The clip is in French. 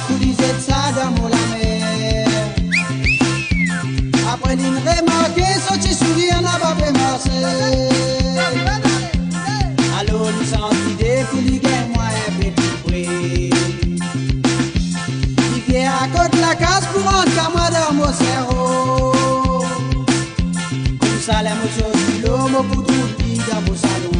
pour disait ça dans mon la mer. Après l'une remarqué, sorti sourire n'a pas fait marcher. Alors nous senti des pour lui gagner moi un peu plus près. Il vient à côté la case pour rentrer à moi dans mon cerveau. Comme ça la motion du l'homme pour tout le dans mon salon.